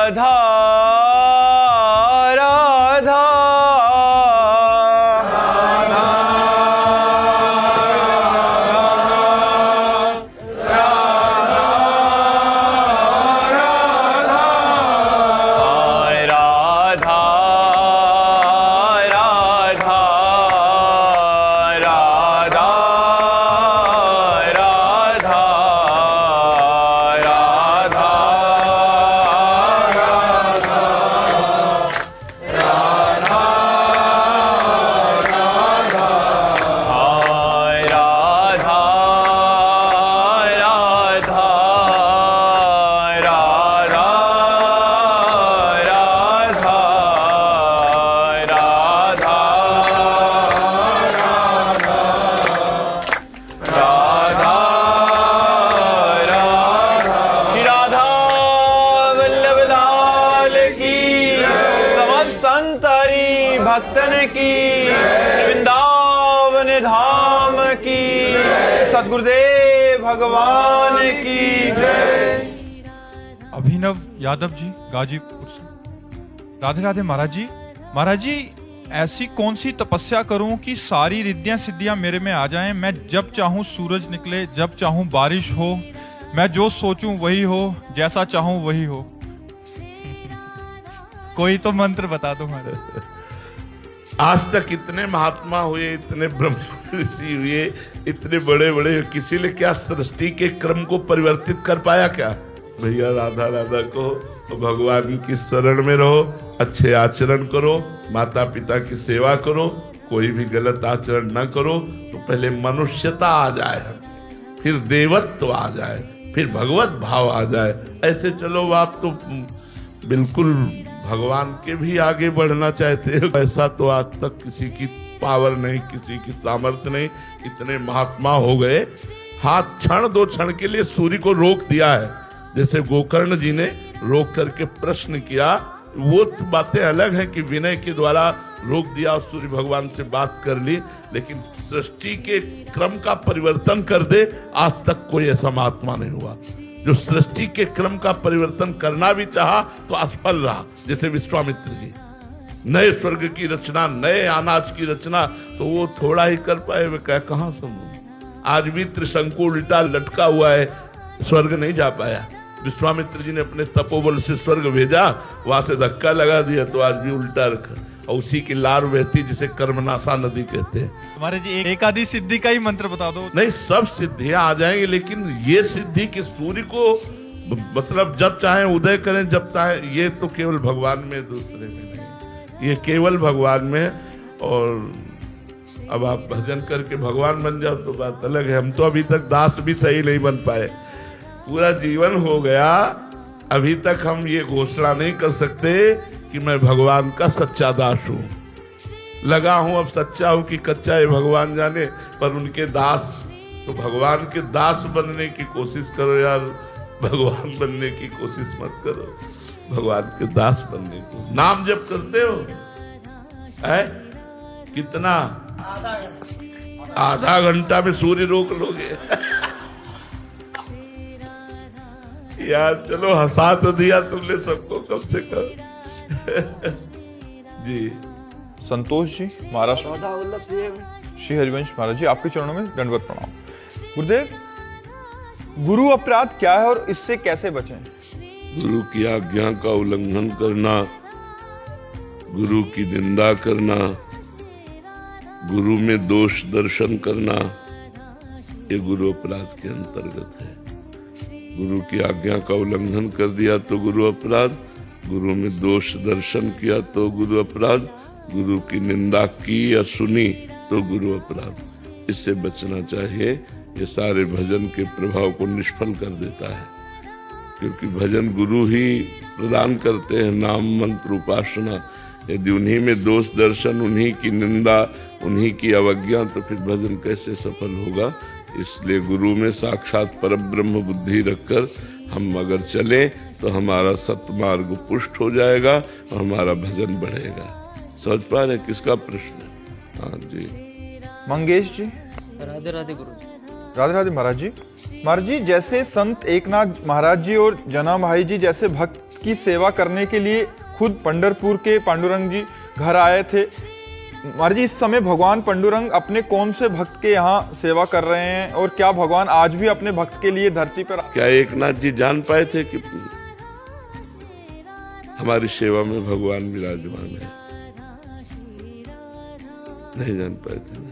राधा राधा भक्तन की वृंदावन धाम की सद्गुरुदेव भगवान की जय। अभिनव यादव जी गाजीपुर से। राधे राधे महाराज जी। महाराज जी, ऐसी कौन सी तपस्या करूं कि सारी रिद्धियां सिद्धियां मेरे में आ जाएं, मैं जब चाहूं सूरज निकले, जब चाहूं बारिश हो, मैं जो सोचूं वही हो, जैसा चाहूं वही हो। कोई तो मंत्र बता दो महाराज। आज तक इतने महात्मा हुए, इतने ब्रह्म ऋषि हुए, इतने बड़े बड़े, किसी ने क्या सृष्टि के क्रम को परिवर्तित कर पाया क्या? भैया राधा राधा को तो भगवान की शरण में रहो, अच्छे आचरण करो, माता पिता की सेवा करो, कोई भी गलत आचरण न करो, तो पहले मनुष्यता आ जाए, फिर देवत्व आ जाए, फिर भगवत भाव आ जाए। ऐसे चलो आप तो बिल्कुल भगवान के भी आगे बढ़ना चाहते हो। ऐसा तो आज तक किसी की पावर नहीं, किसी की सामर्थ्य नहीं। इतने महात्मा हो गए, हाथ क्षण दो क्षण के लिए सूर्य को रोक दिया है, जैसे गोकर्ण जी ने रोक करके प्रश्न किया। वो बातें अलग हैं कि विनय के द्वारा रोक दिया और सूर्य भगवान से बात कर ली, लेकिन सृष्टि के क्रम का परिवर्तन कर दे, आज तक कोई ऐसा महात्मा नहीं हुआ जो सृष्टि के क्रम का परिवर्तन करना भी चाहा तो असफल रहा। जैसे विश्वामित्र जी, नए स्वर्ग की रचना, नए अनाज की रचना, तो वो थोड़ा ही कर पाए, वे कहां संभव। आज भी त्रिशंकु उल्टा लटका हुआ है, स्वर्ग नहीं जा पाया। विश्वामित्र जी ने अपने तपोबल से स्वर्ग भेजा, वहां से धक्का लगा दिया तो आज भी उल्टा रखा, और उसी की लार बहती जिसे कर्मनाशा नदी कहते हैं। तुम्हारे जी एक आदि सिद्धि का ही मंत्र बता दो। नहीं, सब सिद्धियां आ जाएंगी, लेकिन ये सिद्धि कि सूर्य को मतलब जब चाहे उदय करें, जब चाहे, ये तो केवल भगवान में, दूसरे में नहीं, ये केवल भगवान में। और अब आप भजन करके भगवान बन जाओ तो बात अलग है। हम तो अभी तक दास भी सही नहीं बन पाए, पूरा जीवन हो गया, अभी तक हम ये घोषणा नहीं कर सकते कि मैं भगवान का सच्चा दास हूं। लगा हूं अब सच्चा हूं कि कच्चा है भगवान जाने, पर उनके दास, तो भगवान के दास बनने की कोशिश करो यार, भगवान बनने की कोशिश मत करो, भगवान के दास बनने को। नाम जप करते हो है कितना? आधा घंटा में सूर्य रोक लोगे। यार चलो, हंसा तो दिया तुमने सबको कम से कम। जी संतोष जी महाराष्ट्र, श्री हरिवंश महाराज जी, आपके चरणों में दंडवत प्रणाम। गुरुदेव, गुरु अपराध क्या है और इससे कैसे बचें? गुरु की आज्ञा का उल्लंघन करना, गुरु की निंदा करना, गुरु में दोष दर्शन करना, ये गुरु अपराध के अंतर्गत है। गुरु की आज्ञा का उल्लंघन कर दिया तो गुरु अपराध, गुरु में दोष दर्शन किया तो गुरु अपराध, गुरु की निंदा की या सुनी तो गुरु अपराध। इससे बचना चाहिए। ये सारे भजन के प्रभाव को निष्फल कर देता है, क्योंकि भजन गुरु ही प्रदान करते हैं, नाम मंत्र उपासना। यदि उन्हीं में दोष दर्शन, उन्हीं की निंदा, उन्हीं की अवज्ञा, तो फिर भजन कैसे सफल होगा। इसलिए गुरु में साक्षात परब्रह्म बुद्धि रखकर हम अगर चलें तो हमारा सत्मार्ग पुष्ट हो जाएगा और हमारा भजन बढ़ेगा। समझ पा रहे किसका प्रश्न है? हाँ जी। मंगेश जी। राधे राधे गुरु जी। राधे राधे महाराज जी। महाराज जी, जैसे संत एकनाथ महाराज जी और जना भाई जी जैसे भक्त की सेवा करने के लिए खुद पंढरपुर के पांडुरंग जी घर आए थे, महाराज जी इस समय भगवान पांडुरंग अपने कौन से भक्त के यहाँ सेवा कर रहे हैं और क्या भगवान आज भी अपने भक्त के लिए धरती पर? क्या एकनाथ जी जान पाए थे कि हमारी सेवा में भगवान विराजमान है? नहीं जान पाए थे ना।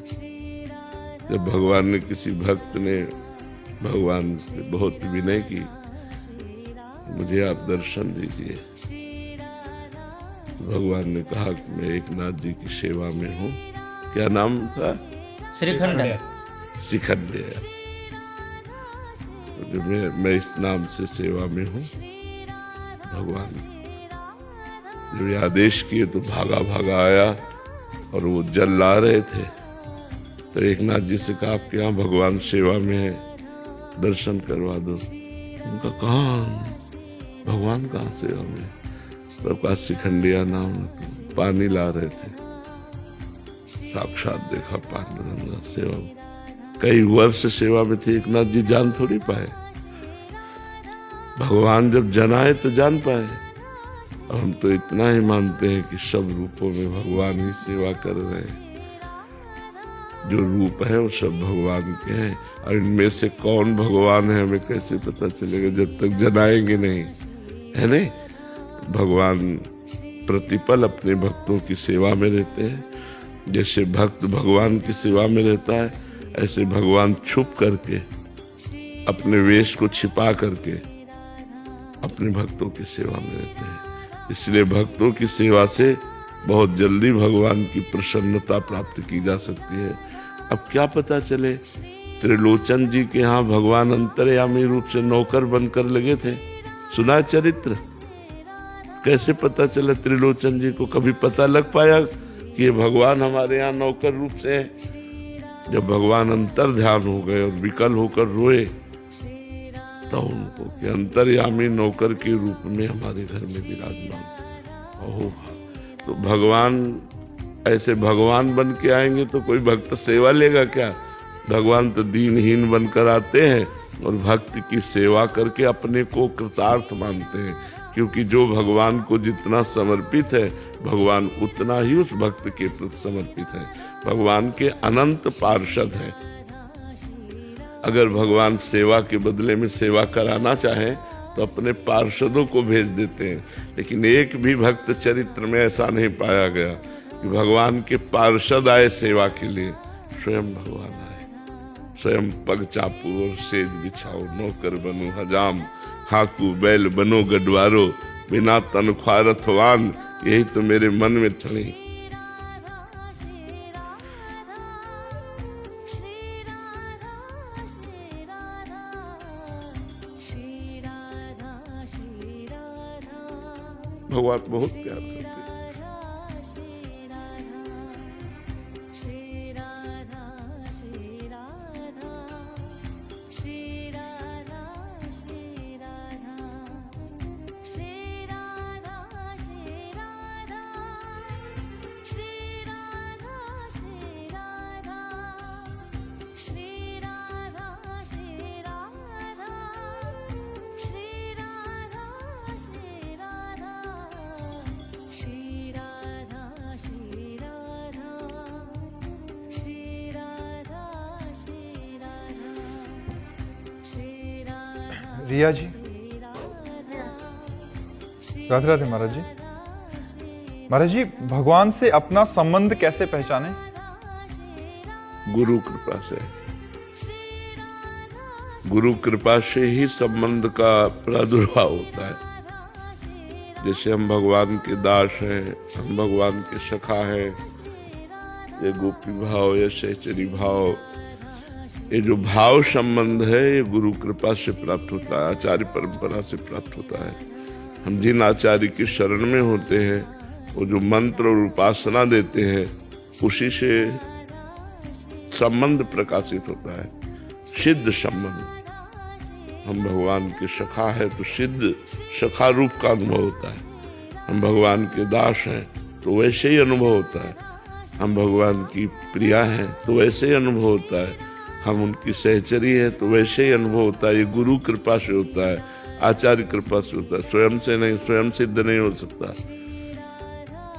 जब भगवान ने किसी भक्त ने भगवान से बहुत विनय की, मुझे आप दर्शन दीजिए, भगवान ने कहा कि मैं एकनाथ जी की सेवा में हूँ। क्या नाम था? श्रीखंड। शिखंड। मैं इस नाम से सेवा में हूँ। भगवान जब ये आदेश किए तो भागा भागा आया और वो जल ला रहे थे, तो एकनाथ जी से कहा आपके यहाँ भगवान सेवा में है, दर्शन करवा दो। उनका कहाँ भगवान कहाँ सेवा में? प्रकाश शिखंडिया नाम पानी ला रहे थे, साक्षात देखा पांडुरंग सेवा। कई वर्ष सेवा में थे, एकनाथ जी जान थोड़ी पाए। भगवान जब जनाए तो जान पाए। और हम तो इतना ही मानते हैं कि सब रूपों में भगवान ही सेवा कर रहे हैं। जो रूप है वो सब भगवान के हैं, और इनमें से कौन भगवान है हमें कैसे पता चलेगा जब तक जनाएंगे नहीं, है नहीं? भगवान प्रतिपल अपने भक्तों की सेवा में रहते हैं। जैसे भक्त भगवान की सेवा में रहता है, ऐसे भगवान छुप करके अपने वेश को छिपा करके अपने भक्तों की सेवा में रहते हैं। इसलिए भक्तों की सेवा से बहुत जल्दी भगवान की प्रसन्नता प्राप्त की जा सकती है। अब क्या पता चले, त्रिलोचन जी के यहाँ भगवान अंतर्यामी रूप से नौकर बनकर लगे थे, सुना चरित्र? कैसे पता चला त्रिलोचन जी को? कभी पता लग पाया कि ये भगवान हमारे यहाँ नौकर रूप से है? जब भगवान अंतर ध्यान हो गए और विकल होकर रोए, तो उनको कि अंतर्यामी नौकर के रूप में हमारे घर में विराजमान। ओह, तो भगवान ऐसे भगवान बन के आएंगे तो कोई भक्त सेवा लेगा क्या? भगवान तो दीनहीन बनकर आते हैं और भक्त की सेवा करके अपने को कृतार्थ मानते हैं, क्योंकि जो भगवान को जितना समर्पित है, भगवान उतना ही उस भक्त के प्रति समर्पित है। भगवान के अनंत पार्षद हैं। अगर भगवान सेवा के बदले में सेवा कराना चाहें तो अपने पार्षदों को भेज देते हैं, लेकिन एक भी भक्त चरित्र में ऐसा नहीं पाया गया कि भगवान के पार्षद आए सेवा के लिए। स्वयं भगवान आए, स्वयं पग चापू और सेज बिछाओ, नौकर बनो हजाम, हाकू बैल बनो गडवारो, बिना तनख्वाह रथवान, यही तो मेरे मन में ठनी। भगवान बहुत प्यार करते हैं। रिया जी, राधे राधे महाराज जी। महाराज जी, भगवान से अपना संबंध कैसे पहचाने? गुरु कृपा से। गुरु कृपा से ही संबंध का प्रादुर्भाव होता है। जैसे हम भगवान के दास हैं, हम भगवान के सखा हैं, ये गोपी भाव, ये सहचरी भाव, ये जो भाव संबंध है, ये गुरु कृपा से प्राप्त होता है, आचार्य परंपरा से प्राप्त होता है। हम जिन आचार्य की शरण में होते हैं, वो जो मंत्र और उपासना देते हैं, उसी से संबंध प्रकाशित होता है, सिद्ध संबंध। हम भगवान के सखा है तो सिद्ध सखा रूप का अनुभव होता है। हम भगवान के दास हैं तो वैसे ही अनुभव होता है। हम भगवान की प्रिया हैं तो वैसे ही अनुभव होता है। हम उनकी सहचरी है, तो वैसे ही अनुभव होता है। ये गुरु कृपा से होता है, आचार्य कृपा से होता है, स्वयं से नहीं, स्वयं सिद्ध नहीं हो सकता।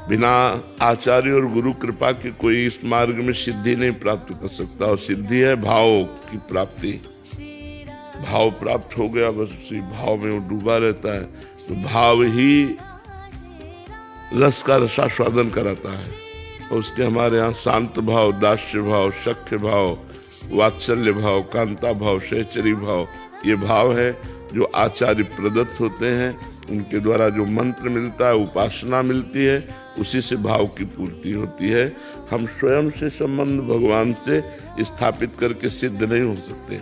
बिना आचार्य और गुरु कृपा के कोई इस मार्ग में सिद्धि नहीं प्राप्त कर सकता। और सिद्धि है भाव की प्राप्ति। भाव प्राप्त हो गया, बस उसी भाव में वो डूबा रहता है। तो भाव ही रस का रसास्वादन कराता है। और उसके हमारे यहाँ शांत भाव, दास्य भाव, सख्य भाव, वात्सल्य भाव, कांता भाव, सहचरी भाव, ये भाव है जो आचार्य प्रदत्त होते हैं। उनके द्वारा जो मंत्र मिलता है, उपासना मिलती है, उसी से भाव की पूर्ति होती है। हम स्वयं से संबंध भगवान से स्थापित करके सिद्ध नहीं हो सकते।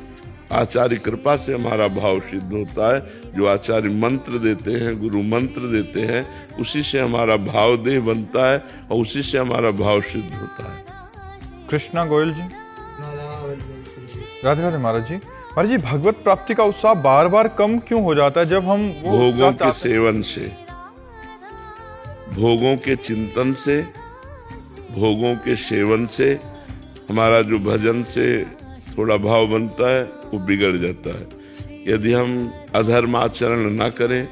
आचार्य कृपा से हमारा भाव सिद्ध होता है। जो आचार्य मंत्र देते हैं, गुरु मंत्र देते हैं, उसी से हमारा भाव देह बनता है और उसी से हमारा भाव सिद्ध होता है। कृष्णा गोयल जी, राधे राधे महाराज जी। महाराज जी, भगवत प्राप्ति का उत्साह बार बार कम क्यों हो जाता है जब हम वो भोगों के सेवन से, भोगों के चिंतन से, भोगों के सेवन से हमारा जो भजन से थोड़ा भाव बनता है वो बिगड़ जाता है। यदि हम अधर्म आचरण न करें,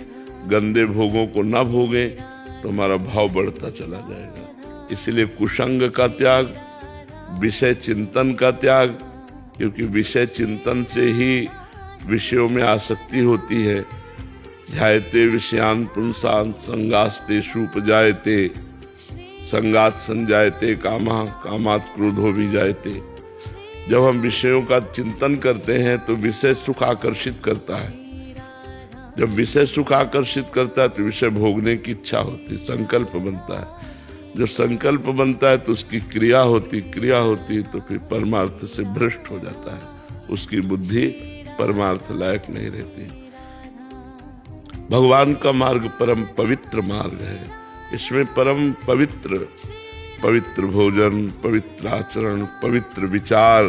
गंदे भोगों को न भोगें, तो हमारा भाव बढ़ता चला जाएगा। इसलिए कुसंग का त्याग, विषय चिंतन का त्याग, क्योंकि विषय चिंतन से ही विषयों में आसक्ति होती है। ध्यायते विषयान पुंसान संगास्ते सुपजायते, संगात संजायते कामा, कामात क्रोधो भी जायते। जब हम विषयों का चिंतन करते हैं तो विषय सुख आकर्षित करता है। जब विषय सुख आकर्षित करता है तो विषय भोगने की इच्छा होती है, संकल्प बनता है। जब संकल्प बनता है तो उसकी क्रिया होती, क्रिया होती तो फिर परमार्थ से भ्रष्ट हो जाता है। उसकी बुद्धि परमार्थ लायक नहीं रहती। भगवान का मार्ग परम पवित्र मार्ग है। इसमें परम पवित्र, पवित्र भोजन, पवित्र आचरण, पवित्र विचार,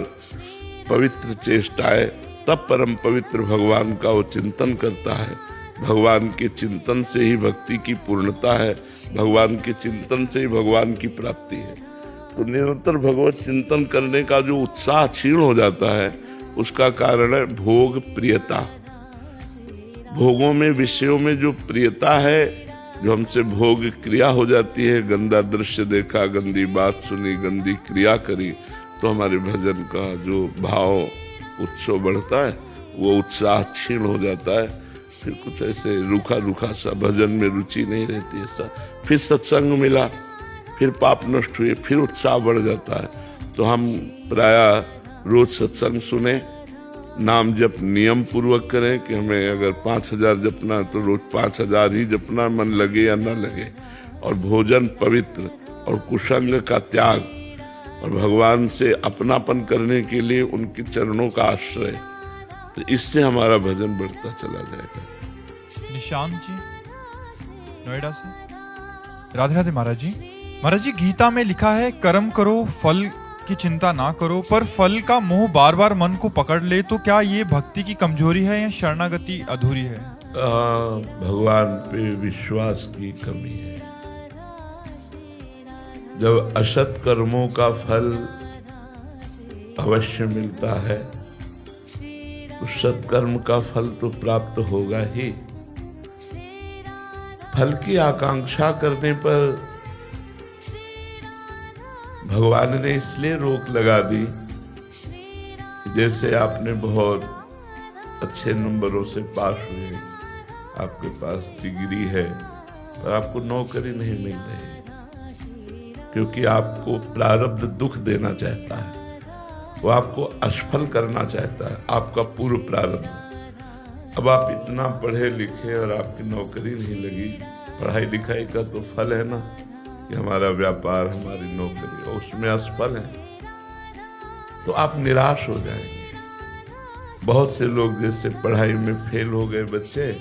पवित्र चेष्टाएं, तब परम पवित्र भगवान का वो चिंतन करता है। भगवान के चिंतन से ही भक्ति की पूर्णता है। भगवान के चिंतन से ही भगवान की प्राप्ति है। तो निरंतर भगवत चिंतन करने का जो उत्साह क्षीण हो जाता है, उसका कारण है भोग प्रियता। भोगों में, विषयों में जो प्रियता है, जो हमसे भोग क्रिया हो जाती है, गंदा दृश्य देखा, गंदी बात सुनी, गंदी क्रिया करी, तो हमारे भजन का जो भाव उत्सव बढ़ता है, वो उत्साह क्षीण हो जाता है। फिर कुछ ऐसे रूखा रूखा सा, भजन में रुचि नहीं रहती ऐसा। फिर सत्संग मिला, फिर पाप नष्ट हुए, फिर उत्साह बढ़ जाता है। तो हम प्रायः रोज सत्संग सुने, नाम जप नियम पूर्वक करें कि हमें अगर 5000 जपना है तो रोज 5000 ही जपना, मन लगे या न लगे। और भोजन पवित्र, और कुसंग का त्याग, और भगवान से अपनापन करने के लिए उनके चरणों का आश्रय। तो इससे हमारा भजन बढ़ता चला जाएगा। निशांत जी, नोएडा से। राधे राधे महाराज जी। महाराज जी, गीता में लिखा है कर्म करो, फल की चिंता ना करो, पर फल का मोह बार बार मन को पकड़ ले, तो क्या ये भक्ति की कमजोरी है या शरणागति अधूरी है? भगवान पे विश्वास की कमी है। जब असत कर्मों का फल अवश्य मिलता है, तो सत्कर्म का फल तो प्राप्त होगा ही। फल की आकांक्षा करने पर भगवान ने इसलिए रोक लगा दी कि जैसे आपने बहुत अच्छे नंबरों से पास हुए, आपके पास डिग्री है, पर आपको नौकरी नहीं मिल रही, क्योंकि आपको प्रारब्ध दुख देना चाहता है। वो आपको असफल करना चाहता है, आपका पूर्व प्रारब्ध। अब आप इतना पढ़े लिखे और आपकी नौकरी नहीं लगी, पढ़ाई लिखाई का तो फल है ना कि हमारा व्यापार, हमारी नौकरी, और उसमें असफल है, तो आप निराश हो जाएंगे। बहुत से लोग जैसे पढ़ाई में फेल हो गए बच्चे,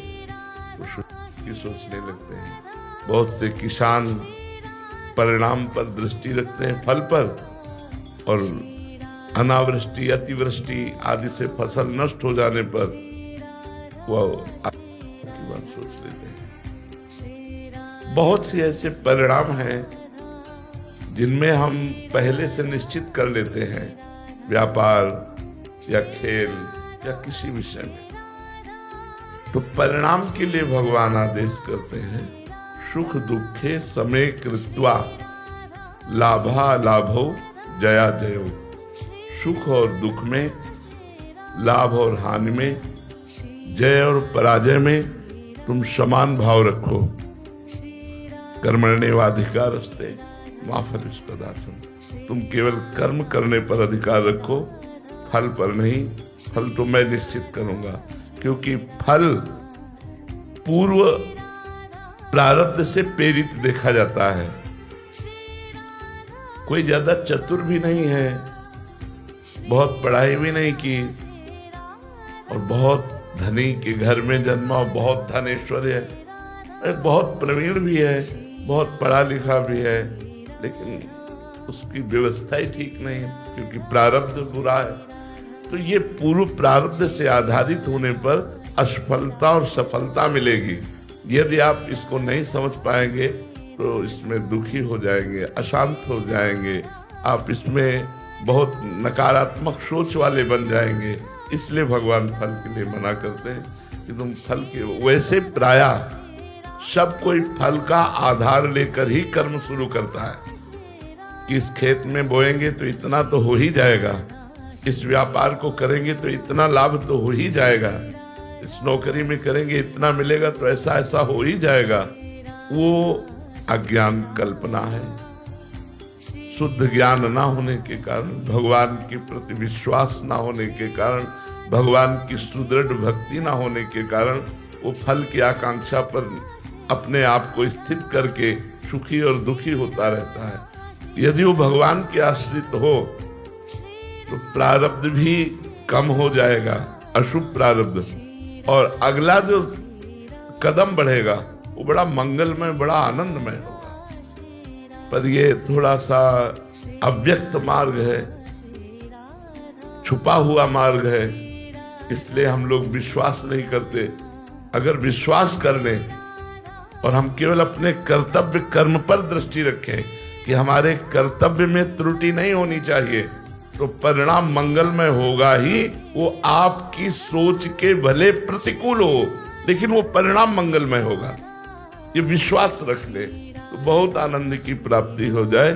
तो सोचने लगते हैं। बहुत से किसान परिणाम पर दृष्टि रखते हैं, फल पर, और अनावृष्टि, अतिवृष्टि आदि से फसल नष्ट हो जाने पर वो की बात सोच लेते हैं। बहुत सी ऐसे परिणाम हैं जिनमें हम पहले से निश्चित कर लेते हैं, व्यापार, या खेल या किसी विषय में, तो परिणाम के लिए भगवान आदेश करते हैं, सुख दुखे समे कृत्वा लाभा लाभो जया जयो। सुख और दुख में, लाभ और हानि में, जय और पराजय में तुम समान भाव रखो। कर्मण्येवाधिकारस्ते मा फलेषु। तुम केवल कर्म करने पर अधिकार रखो, फल पर नहीं। फल तो मैं निश्चित करूंगा, क्योंकि फल पूर्व प्रारब्ध से प्रेरित देखा जाता है। कोई ज्यादा चतुर भी नहीं है, बहुत पढ़ाई भी नहीं की और बहुत धनी के घर में जन्मा, बहुत धन ऐश्वर्य है, बहुत प्रवीण भी है, बहुत पढ़ा लिखा भी है, लेकिन उसकी व्यवस्था ही ठीक नहीं है, क्योंकि प्रारब्ध बुरा है। तो ये पूर्व प्रारब्ध से आधारित होने पर असफलता और सफलता मिलेगी। यदि आप इसको नहीं समझ पाएंगे तो इसमें दुखी हो जाएंगे, अशांत हो जाएंगे, आप इसमें बहुत नकारात्मक सोच वाले बन जाएंगे। इसलिए भगवान फल के लिए मना करते हैं कि तुम फल के, वैसे प्रायः सब कोई फल का आधार लेकर ही कर्म शुरू करता है कि इस खेत में बोएंगे तो इतना तो हो ही जाएगा, इस व्यापार को करेंगे तो इतना लाभ तो हो ही जाएगा, इस नौकरी में करेंगे इतना मिलेगा तो ऐसा ऐसा हो ही जाएगा। वो अज्ञान कल्पना है। शुद्ध ज्ञान ना होने के कारण, भगवान के प्रति विश्वास ना होने के कारण, भगवान की सुदृढ़ भक्ति ना होने के कारण वो फल की आकांक्षा पर अपने आप को स्थित करके सुखी और दुखी होता रहता है। यदि वो भगवान के आश्रित हो तो प्रारब्ध भी कम हो जाएगा, अशुभ प्रारब्ध, और अगला जो कदम बढ़ेगा वो बड़ा मंगलमय, बड़ा आनंदमय होगा। पर ये थोड़ा सा अव्यक्त मार्ग है, छुपा हुआ मार्ग है, इसलिए हम लोग विश्वास नहीं करते। अगर विश्वास कर लें और हम केवल अपने कर्तव्य कर्म पर दृष्टि रखें कि हमारे कर्तव्य में त्रुटि नहीं होनी चाहिए, तो परिणाम मंगलमय होगा ही। वो आपकी सोच के भले प्रतिकूल हो, लेकिन वो परिणाम मंगलमय होगा। ये विश्वास रख ले तो बहुत आनंद की प्राप्ति हो जाए।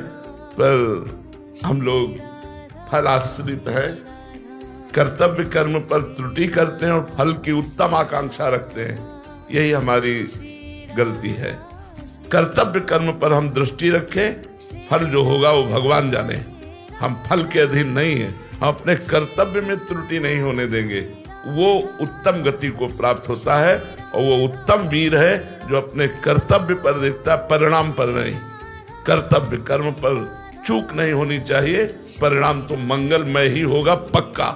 पर हम लोग फल आश्रित है, कर्तव्य कर्म पर त्रुटि करते हैं और फल की उत्तम आकांक्षा रखते हैं। यही हमारी गलती है। कर्तव्य कर्म पर हम दृष्टि रखें, फल जो होगा वो भगवान जाने, हम फल के अधीन नहीं है। हम अपने कर्तव्य में त्रुटि नहीं होने देंगे, वो उत्तम गति को प्राप्त होता है। और वो उत्तम वीर है जो अपने कर्तव्य पर देखता है, परिणाम पर नहीं। कर्तव्य कर्म पर चूक नहीं होनी चाहिए, परिणाम तो मंगलमय ही होगा पक्का।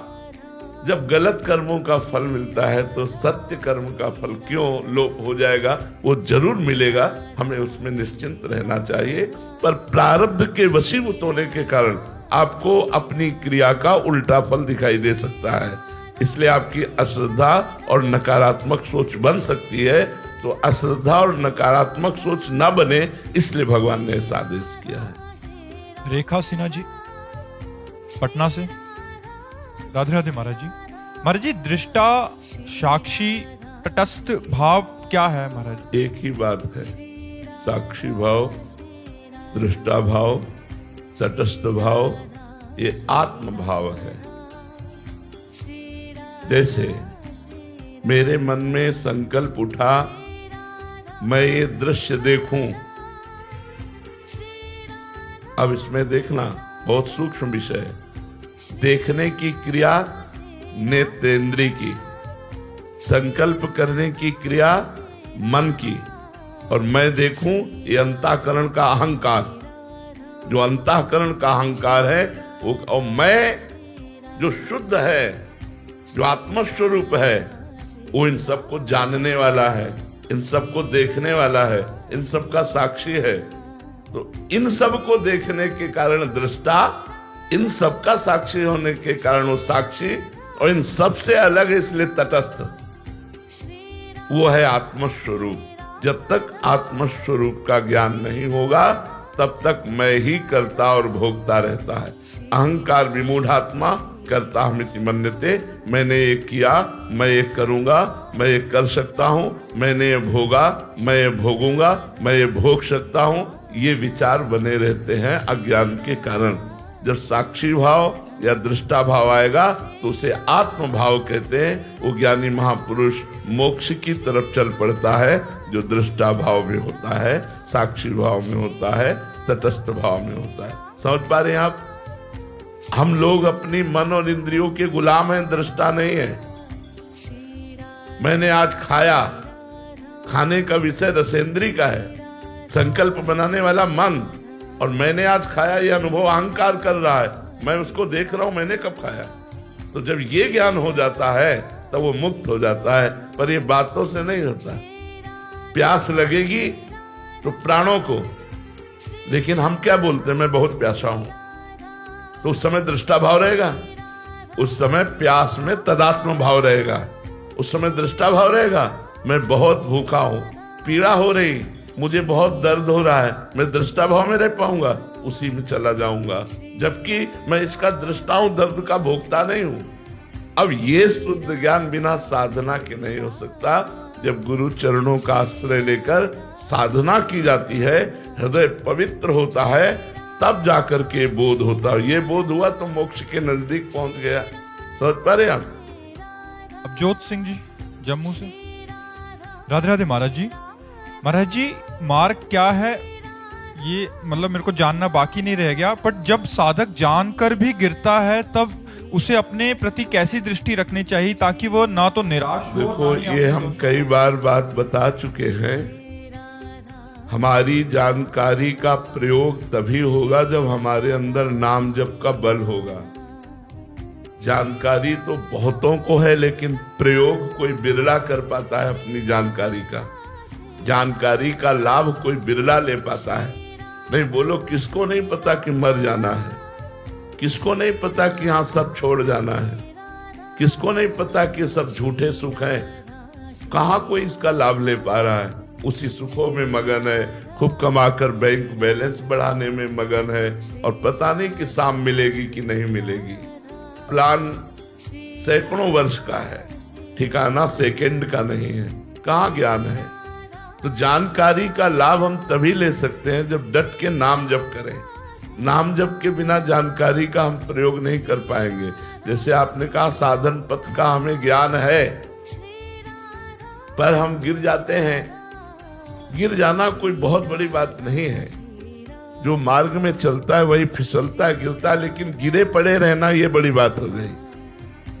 जब गलत कर्मों का फल मिलता है तो सत्य कर्म का फल क्यों लोप हो जाएगा? वो जरूर मिलेगा, हमें उसमें निश्चिंत रहना चाहिए। पर प्रारब्ध के वशीभूत होने के कारण आपको अपनी क्रिया का उल्टा फल दिखाई दे सकता है। इसलिए आपकी अश्रद्धा और नकारात्मक सोच बन सकती है। तो अश्रद्धा और नकारात्मक सोच न बने, इसलिए भगवान ने ऐसा आदेश किया है। रेखा सिन्हा जी पटना से, राधे राधे महाराज जी। महाराज जी, दृष्टा, साक्षी, तटस्थ भाव क्या है महाराज? एक ही बात है, साक्षी भाव, दृष्टा भाव, तटस्थ भाव, ये आत्म भाव है। जैसे मेरे मन में संकल्प उठा, मैं ये दृश्य देखूं। अब इसमें देखना बहुत सूक्ष्म विषय है। देखने की क्रिया नेत्रेंद्रिय की, संकल्प करने की क्रिया मन की, और मैं देखूं ये अंतःकरण का अहंकार। जो अंतःकरण का अहंकार है वो, और मैं जो शुद्ध है, जो आत्मस्वरूप है, वो इन सबको जानने वाला है, इन सबको देखने वाला है, इन सब का साक्षी है। तो इन सब को देखने के कारण दृष्टा, इन सब का साक्षी होने के कारण वो साक्षी, और इन सब से अलग है इसलिए तटस्थ। वो है आत्मस्वरूप। जब तक आत्मस्वरूप का ज्ञान नहीं होगा तब तक मैं ही करता और भोगता रहता है। अहंकार विमूढ़ात्मा कर्ता हमिति मन्यते, मैंने ये किया, मैं ये करूंगा, मैं ये कर सकता हूं, मैंने ये भोगा, मैं ये भोगूंगा, मैं ये भोग सकता हूं, ये विचार बने रहते हैं अज्ञान के कारण। जब साक्षी भाव या दृष्टा भाव आएगा तो उसे आत्म भाव कहते हैं। वो ज्ञानी महापुरुष मोक्ष की तरफ चल पड़ता है, जो दृष्टा भाव में होता है, साक्षी भाव में होता है, तटस्थ भाव में होता है। समझ पा रहे हैं आप? हम लोग अपनी मन और इंद्रियों के गुलाम हैं, दृष्टा नहीं है। मैंने आज खाया, खाने का विषय रसेंद्री का है, संकल्प बनाने वाला मन, और मैंने आज खाया ये अनुभव अहंकार कर रहा है, मैं उसको देख रहा हूं मैंने कब खाया। तो जब ये ज्ञान हो जाता है तब वो मुक्त हो जाता है, पर ये बातों से नहीं होता। प्यास लगेगी तो प्राणों को, लेकिन हम क्या बोलते हैं, मैं बहुत प्यासा हूं, तो उस समय दृष्टा भाव रहेगा, उस समय प्यास में तदात्म भाव रहेगा, उस समय दृष्टा भाव रहेगा। मैं बहुत भूखा हूं, पीड़ा हो रही, मुझे बहुत दर्द हो रहा है, मैं दृष्टा भाव में रह पाऊंगा, उसी में चला जाऊंगा, जबकि मैं इसका दृष्टा हूं, दर्द का भोगता नहीं हूं। अब ये शुद्ध ज्ञान बिना साधना के नहीं हो सकता। जब गुरु चरणों का आश्रय लेकर साधना की जाती है, हृदय पवित्र होता है, तब जाकर के बोध होता है। ये बोध हुआ तो मोक्ष के नजदीक पहुंच गया। समझ पा रहे आप? अब जोत सिंह जी जम्मू से। राधे राधे महाराज जी। महाराज जी, मार्ग क्या है ये मतलब मेरे को जानना बाकी नहीं रह गया, बट जब साधक जानकर भी गिरता है तब उसे अपने प्रति कैसी दृष्टि रखनी चाहिए ताकि वो ना तो निराश हो। देखो, ये हम कई बार बात बता चुके हैं। हमारी जानकारी का प्रयोग तभी होगा जब हमारे अंदर नाम जप का बल होगा। जानकारी तो बहुतों को है, लेकिन प्रयोग कोई बिरला कर पाता है अपनी जानकारी का। जानकारी का लाभ कोई बिरला ले पाता है। नहीं बोलो, किसको नहीं पता कि मर जाना है, किसको नहीं पता कि हाँ सब छोड़ जाना है, किसको नहीं पता कि सब झूठे सुख हैं। कहाँ कोई इसका लाभ ले पा रहा है? उसी सुखों में मगन है, खूब कमाकर बैंक बैलेंस बढ़ाने में मगन है, और पता नहीं कि शाम मिलेगी कि नहीं मिलेगी। प्लान सैकड़ों वर्ष का है, ठिकाना सेकंड का नहीं है। कहाँ ज्ञान है? तो जानकारी का लाभ हम तभी ले सकते हैं जब डट के नाम जप करें। नाम जप के बिना जानकारी का हम प्रयोग नहीं कर पाएंगे। जैसे आपने कहा, साधन पथ का हमें ज्ञान है, पर हम गिर जाते हैं। गिर जाना कोई बहुत बड़ी बात नहीं है। जो मार्ग में चलता है वही फिसलता है, गिरता है, लेकिन गिरे पड़े रहना ये बड़ी बात हो गई।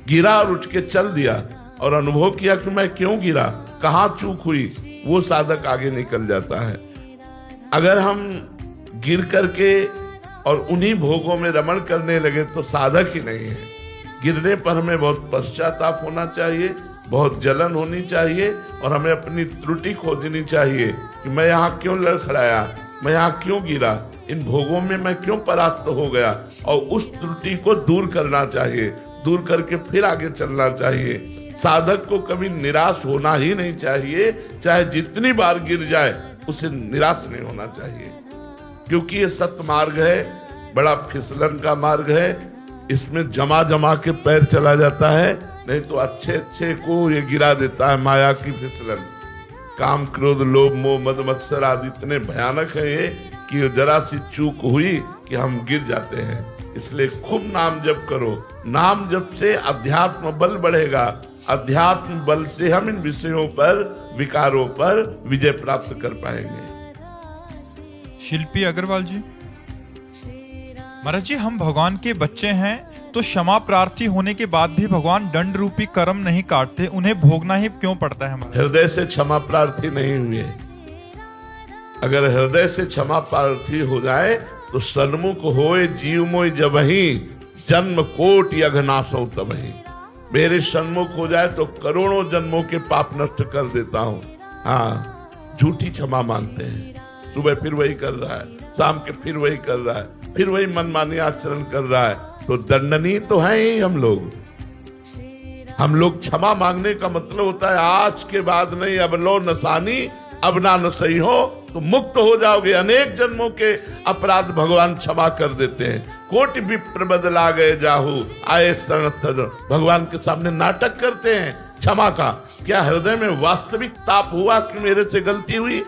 गिरा और उठ के चल दिया और अनुभव किया कि मैं क्यों गिरा, कहाँ चूक हुई, वो साधक आगे निकल जाता है। अगर हम गिर करके और उन्हीं भोगों में रमण करने लगे तो साधक ही नहीं है। गिरने पर हमें बहुत पश्चाताप होना चाहिए, बहुत जलन होनी चाहिए, और हमें अपनी त्रुटि खोजनी चाहिए कि मैं यहाँ क्यों लड़खड़ाया, मैं यहाँ क्यों गिरा, इन भोगों में मैं क्यों परास्त हो गया, और उस त्रुटि को दूर करना चाहिए। दूर करके फिर आगे चलना चाहिए। साधक को कभी निराश होना ही नहीं चाहिए, चाहे जितनी बार गिर जाए उसे निराश नहीं होना चाहिए, क्योंकि ये सत्य मार्ग है, बड़ा फिसलन का मार्ग है। इसमें जमा जमा के पैर चला जाता है, नहीं तो अच्छे अच्छे को ये गिरा देता है माया की फिसलन। काम, क्रोध, लोभ, मोह, मद, मत्सर आदि इतने भयानक है ये कि जरा सी चूक हुई कि हम गिर जाते हैं। इसलिए खूब नाम जप करो। नाम जप से अध्यात्म बल बढ़ेगा। अध्यात्म बल से हम इन विषयों पर, विकारों पर विजय प्राप्त कर पाएंगे। शिल्पी अग्रवाल जी। महाराज जी, हम भगवान के बच्चे हैं तो क्षमा प्रार्थी होने के बाद भी भगवान दंड रूपी कर्म नहीं काटते, उन्हें भोगना ही क्यों पड़ता है? हमारे हृदय से क्षमा प्रार्थी नहीं हुए। अगर हृदय से क्षमा प्रार्थी हो जाए तो सन्मुख होए जीव मोय जबहि, जन्म कोट अघनाशो तबहि। मेरे सन्मुख हो जाए तो करोड़ों जन्मों के पाप नष्ट कर देता हूं। हाँ, झूठी क्षमा मांगते हैं। सुबह फिर वही कर रहा है, शाम के फिर वही कर रहा है, फिर वही मनमानी आचरण कर रहा है, तो दंडनीय तो है ही हम लोग। हम लोग क्षमा मांगने का मतलब होता है आज के बाद नहीं, अब लो नसानी, अब ना न सही हो तो मुक्त हो जाओगे। अनेक जन्मों के अपराध भगवान क्षमा कर देते हैं। कोटि विप्र बदला गए जाहू आए शरण तज। भगवान के सामने नाटक करते हैं क्षमा का। क्या हृदय में वास्तविक ताप हुआ कि मेरे से गलती हुई?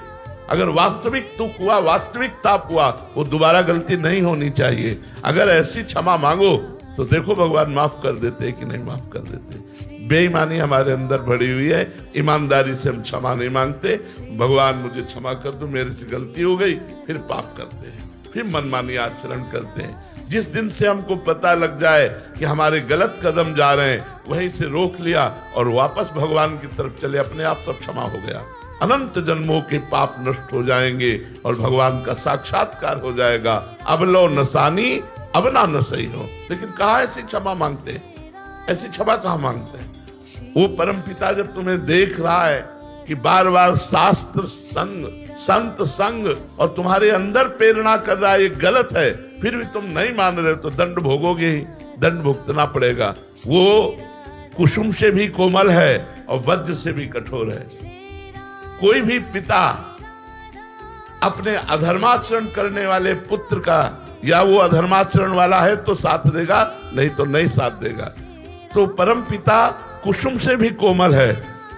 अगर वास्तविक दुख हुआ, वास्तविक ताप हुआ, वो दोबारा गलती नहीं होनी चाहिए। अगर ऐसी क्षमा मांगो तो देखो भगवान माफ कर देते हैं कि नहीं माफ कर देते। बेईमानी हमारे अंदर भरी हुई है, ईमानदारी से हम क्षमा नहीं मांगते। भगवान मुझे क्षमा कर दो, मेरे से गलती हो गई, फिर पाप करते हैं, फिर मनमानी आचरण करते हैं। जिस दिन से हमको पता लग जाए कि हमारे गलत कदम जा रहे हैं, वहीं से रोक लिया और वापस भगवान की तरफ चले, अपने आप सब क्षमा हो गया। अनंत जन्मों के पाप नष्ट हो जाएंगे और भगवान का साक्षात्कार हो जाएगा। अब लो नसानी अब ना न सही हो। लेकिन कहाँ ऐसी क्षमा मांगते हैं? ऐसी क्षमा कहाँ मांगते हैं? वो परम पिता जब तुम्हें देख रहा है कि बार बार शास्त्र संग, संत संग और तुम्हारे अंदर प्रेरणा कर रहा है ये गलत है, फिर भी तुम नहीं मान रहे तो दंड भोगोगे ही, दंड भुगतना पड़ेगा। वो कुसुम से भी कोमल है और वज्र से भी कठोर है। कोई भी पिता अपने अधर्माचरण करने वाले पुत्र का, या वो अधर्माचरण वाला है तो साथ देगा, नहीं तो नहीं साथ देगा। तो परम पिता कुसुम से भी कोमल है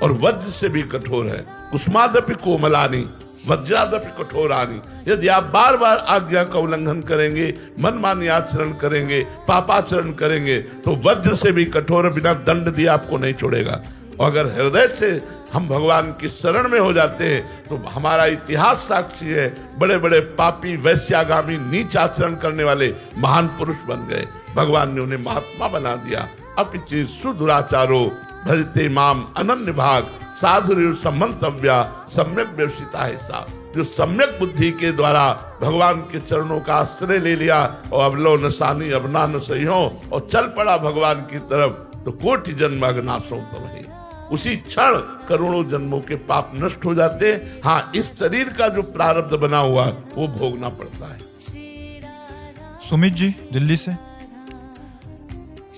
और वज्र से भी कठोर है। कुसुमादपि कोमलानि वज्रादपि कठोरानि। यदि आप बार बार आज्ञा का उल्लंघन करेंगे, मनमानी आचरण करेंगे, पापाचरण करेंगे, तो वज्र से भी कठोर, बिना दंड दिए आपको नहीं छोड़ेगा। और अगर हृदय से हम भगवान की शरण में हो जाते हैं तो हमारा इतिहास साक्षी है, बड़े बड़े पापी, वैश्यागामी, नीच आचरण करने वाले महान पुरुष बन गए। भगवान ने उन्हें महात्मा बना दिया। अपिचि सुदुराचारो भजते माम अनन्य भाग साधुर्य सम्मंतव्या सम्यक व्यवसिता है सा। जो सम्यक बुद्धि के द्वारा भगवान के चरणों का आश्रय ले लिया और अब लो नसानी अब ना न सही हो और चल पड़ा भगवान की तरफ, तो कोटि जन्म अग्नाशों तो वही उसी क्षण करोड़ों जन्मों के पाप नष्ट हो जाते हैं। हाँ, इस शरीर का जो प्रारब्ध बना हुआ वो भोगना पड़ता है। सुमित जी दिल्ली से।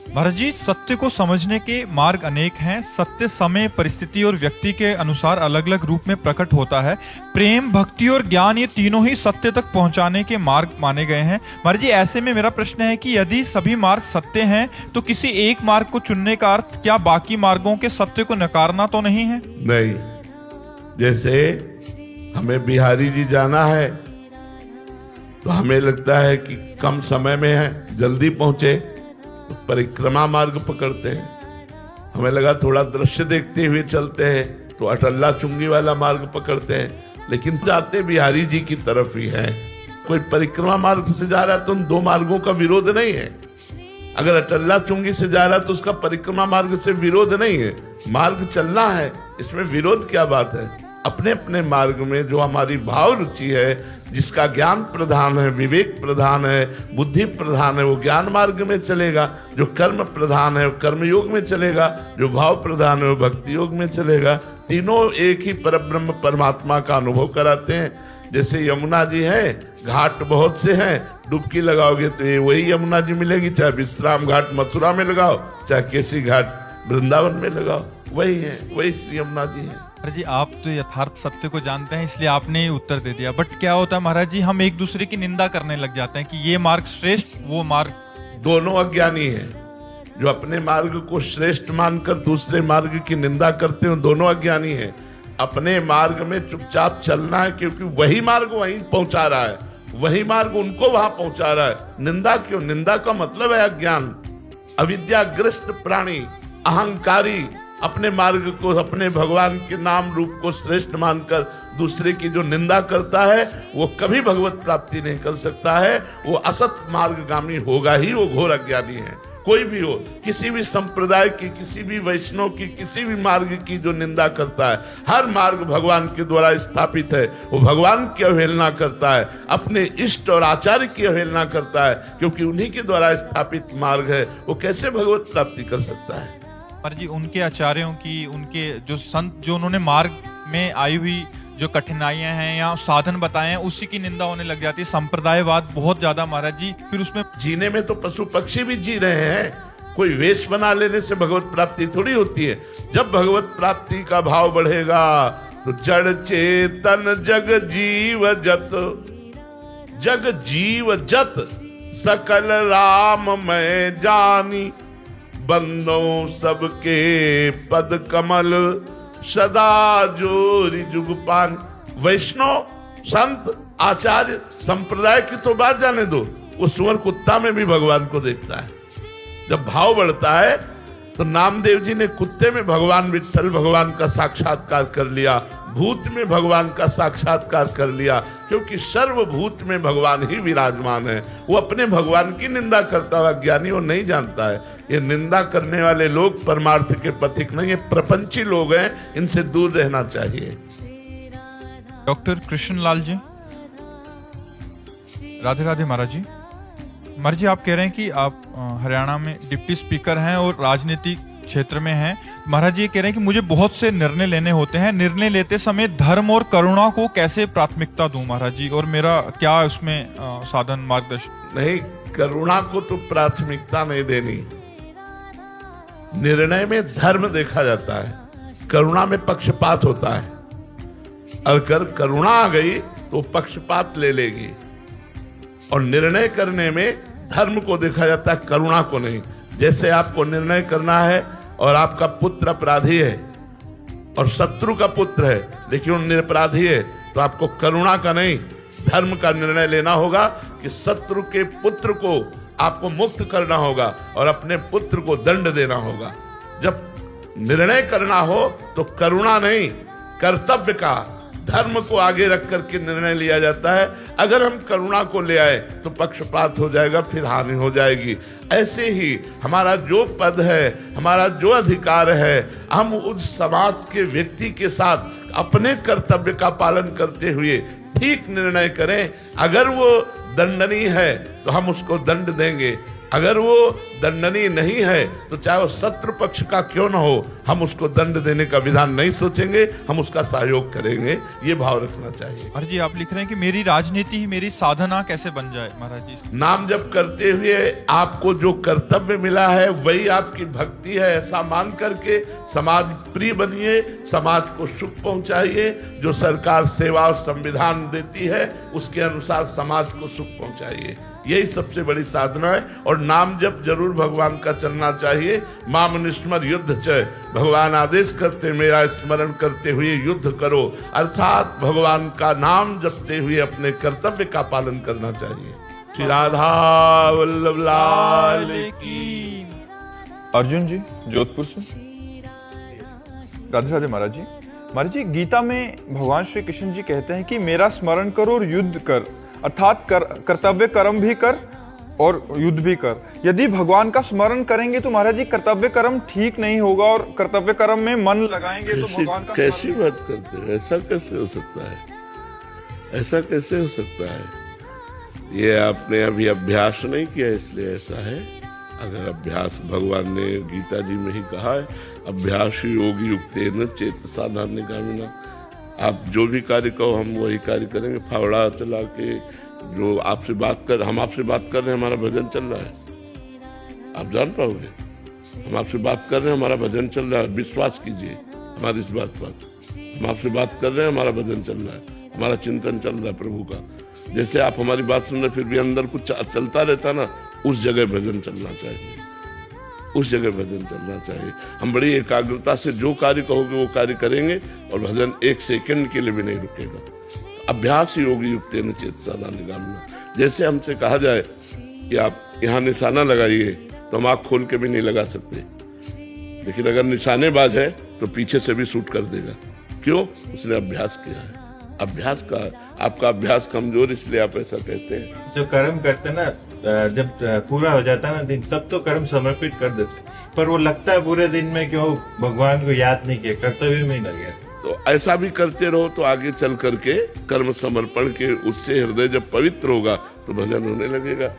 महाराज जी, सत्य को समझने के मार्ग अनेक हैं। सत्य समय, परिस्थिति और व्यक्ति के अनुसार अलग अलग रूप में प्रकट होता है। प्रेम, भक्ति और ज्ञान, ये तीनों ही सत्य तक पहुंचाने के मार्ग माने गए हैं। महाराज जी, ऐसे में मेरा प्रश्न है कि यदि सभी मार्ग सत्य हैं तो किसी एक मार्ग को चुनने का अर्थ क्या बाकी मार्गों के सत्य को नकारना तो नहीं है? नहीं। जैसे हमें बिहारी जी जाना है तो हमें लगता है कि कम समय में है, जल्दी पहुंचे, तो परिक्रमा मार्ग पकड़ते हैं। हमें लगा थोड़ा दृश्य देखते हुए चलते हैं तो अटल्ला चुंगी वाला मार्ग पकड़ते हैं, लेकिन जाते बिहारी जी की तरफ ही है। कोई परिक्रमा मार्ग से जा रहा है तो उन दो मार्गों का विरोध नहीं है। अगर अटल्ला चुंगी से जा रहा है तो उसका परिक्रमा मार्ग से विरोध नहीं है। मार्ग चलना है, इसमें विरोध क्या बात है? अपने अपने मार्ग में जो हमारी भाव रुचि है, जिसका ज्ञान प्रधान है, विवेक प्रधान है, बुद्धि प्रधान है, वो ज्ञान मार्ग में चलेगा। जो कर्म प्रधान है वो कर्म योग में चलेगा। जो भाव प्रधान है वो भक्ति योग में चलेगा। तीनों एक ही परब्रह्म परमात्मा का अनुभव कराते हैं। जैसे यमुना जी है, घाट बहुत से हैं, डुबकी लगाओगे तो ये वही यमुना जी मिलेगी। चाहे विश्राम घाट मथुरा में लगाओ, चाहे केसी घाट वृंदावन में लगाओ, वही है, वही श्री यमुना जी है। महाराज जी, आप तो यथार्थ सत्य को जानते हैं इसलिए आपने ही उत्तर दे दिया। बट क्या होता है महाराज जी, हम एक दूसरे की निंदा करने लग जाते हैं कि ये मार्ग श्रेष्ठ, वो मार्ग। दोनों अज्ञानी हैं। जो अपने मार्ग को श्रेष्ठ मानकर दूसरे मार्ग की निंदा करते हैं, दोनों अज्ञानी हैं। अपने मार्ग में चुपचाप चलना है, क्योंकि वही मार्ग वहीं पहुंचा रहा है, वही मार्ग उनको वहां पहुंचा रहा है। निंदा क्यों? निंदा का मतलब है अज्ञान। अविद्याग्रस्त प्राणी, अहंकारी, अपने मार्ग को, अपने भगवान के नाम रूप को श्रेष्ठ मानकर दूसरे की जो निंदा करता है वो कभी भगवत प्राप्ति नहीं कर सकता है। वो असत मार्गगामी होगा ही, वो घोर अज्ञानी है। कोई भी हो, किसी भी संप्रदाय की, किसी भी वैष्णव की, किसी भी मार्ग की जो निंदा करता है, हर मार्ग भगवान के द्वारा स्थापित है। वो भगवान की अवहेलना करता है, अपने इष्ट और आचार्य की अवहेलना करता है, क्योंकि उन्हीं के द्वारा स्थापित मार्ग है। वो कैसे भगवत प्राप्ति कर सकता है? पर जी, उनके आचार्यों की, उनके जो संत, जो उन्होंने मार्ग में आई हुई जो कठिनाइयां हैं या साधन बताए हैं, उसी की निंदा होने लग जाती है। संप्रदायवाद बहुत ज्यादा महाराज जी, फिर उसमें जीने में तो पशु पक्षी भी जी रहे हैं। कोई वेश बना लेने से भगवत प्राप्ति थोड़ी होती है। जब भगवत प्राप्ति का भाव बढ़ेगा तो जड़ चेतन जग जीव जत, जग जीव जत सकल राम मैं जानी, बंदों सबके पद कमल, सदा जोरी जुग पान। वैष्णव संत आचार्य संप्रदाय की तो बात जाने दो, वो सुअर कुत्ता में भी भगवान को देखता है। जब भाव बढ़ता है तो नामदेव जी ने कुत्ते में भगवान विठ्ठल भगवान का साक्षात्कार कर लिया, भूत में भगवान का साक्षात्कार कर लिया, क्योंकि सर्वभूत में भगवान ही विराजमान है। वो अपने भगवान की निंदा करता हुआ ज्ञानी वो नहीं जानता है। ये निंदा करने वाले लोग परमार्थ के पथिक नहीं, ये प्रपंची लोग हैं, इनसे दूर रहना चाहिए। डॉक्टर कृष्णलाल जी, राधे राधे महाराज जी। महाराज जी, आप कह रहे हैं कि आप हरियाणा में डिप्टी स्पीकर हैं और राजनीतिक क्षेत्र में हैं। महाराज जी ये कह रहे हैं कि मुझे बहुत से निर्णय लेने होते हैं, निर्णय लेते समय धर्म और करुणा को कैसे प्राथमिकता दूं महाराज जी, और मेरा क्या उसमें साधन मार्गदर्शन? नहीं, करुणा को तो प्राथमिकता नहीं देनी। निर्णय में धर्म देखा जाता है, करुणा में पक्षपात होता है। अगर करुणा आ गई तो पक्षपात ले लेगी, और निर्णय करने में धर्म को देखा जाता है, करुणा को नहीं। जैसे आपको निर्णय करना है और आपका पुत्र अपराधी है और शत्रु का पुत्र है लेकिन वो निरपराधी है, तो आपको करुणा का नहीं धर्म का निर्णय लेना होगा कि शत्रु के पुत्र को आपको मुक्त करना होगा और अपने पुत्र को दंड देना होगा। जब निर्णय करना हो तो करुणा नहीं, कर्तव्य का, धर्म को आगे रख करके निर्णय लिया जाता है। अगर हम करुणा को ले आए तो पक्षपात हो जाएगा, फिर हानि हो जाएगी। ऐसे ही हमारा जो पद है, हमारा जो अधिकार है, हम उस समाज के व्यक्ति के साथ अपने कर्तव्य का पालन करते हुए ठीक निर्णय करें। अगर वो दंडनीय है तो हम उसको दंड देंगे, अगर वो दंडनीय नहीं है तो चाहे वो शत्रु पक्ष का क्यों न हो, हम उसको दंड देने का विधान नहीं सोचेंगे, हम उसका सहयोग करेंगे। ये भाव रखना चाहिए। महाराज जी आप लिख रहे हैं कि मेरी राजनीति ही मेरी साधना कैसे बन जाए महाराज जी? नाम जप करते हुए आपको जो कर्तव्य मिला है वही आपकी भक्ति है, ऐसा मान करके समाज प्रिय बनिए, समाज को सुख पहुंचाइए। जो सरकार सेवा और संविधान देती है उसके अनुसार समाज को सुख पहुंचाइए, यही सबसे बड़ी साधना है। और नाम जप जरूर भगवान का चलना चाहिए। माम निस्मर युद्ध च, भगवान आदेश करते मेरा स्मरण करते हुए युद्ध करो, अर्थात भगवान का नाम जपते हुए अपने कर्तव्य का पालन करना चाहिए। श्री राधा वल्लभ लाल की। अर्जुन जी जोधपुर से, राधे राधे महाराज जी। महाराज जी गीता में भगवान श्री कृष्ण जी कहते हैं कि मेरा स्मरण करो और युद्ध कर, अर्थात कर्तव्य कर्म भी कर और युद्ध भी कर। यदि भगवान का स्मरण करेंगे तो महाराज जी कर्तव्य कर्म ठीक नहीं होगा, और कर्तव्य कर्म में मन लगाएंगे तो भगवान का कैसी बात करते हैं? ऐसा कैसे हो सकता है? ऐसा कैसे हो सकता है? ये आपने अभी अभ्यास नहीं किया इसलिए ऐसा है। अगर अभ्यास, भगवान ने गीता जी में ही कहा है, अभ्यास योग युक्तेन चेतसा नान्यगामिना। आप जो भी कार्य कहो हम वही कार्य करेंगे। फावड़ा चला के जो आपसे बात कर, हम आपसे बात कर रहे हैं, हमारा भजन चल रहा है, आप जान पाओगे। हम आपसे बात कर रहे हैं, हमारा भजन चल रहा है, विश्वास कीजिए हमारी इस बात पर। हम आपसे बात कर रहे हैं, हमारा भजन चल रहा है, हमारा चिंतन चल रहा है प्रभु का। जैसे आप हमारी बात सुन रहे फिर भी अंदर कुछ चलता रहता ना, उस जगह भजन चलना चाहिए, उस जगह भजन चलना चाहिए। हम बड़ी एकाग्रता से जो कार्य कहोगे वो कार्य करेंगे और भजन एक सेकंड के लिए भी नहीं रुकेगा। अभ्यास योग युक्तेन चेतसा नान्यगामिना। जैसे हमसे कहा जाए कि आप यहाँ निशाना लगाइए तो हम आँख खोल के भी नहीं लगा सकते, लेकिन अगर निशानेबाज है तो पीछे से भी शूट कर देगा। क्यों? उसने अभ्यास किया है। अभ्यास का, आपका अभ्यास कमजोर इसलिए आप ऐसा कहते हैं। जो कर्म करते ना, जब पूरा हो जाता है ना दिन, तब तो कर्म समर्पित कर देते, पर वो लगता है पूरे दिन में क्यों भगवान को याद नहीं किया, कर्तव्य में ही लगे। तो ऐसा भी करते रहो तो आगे चल करके कर्म समर्पण के उससे हृदय जब पवित्र होगा तो भजन होने लगेगा।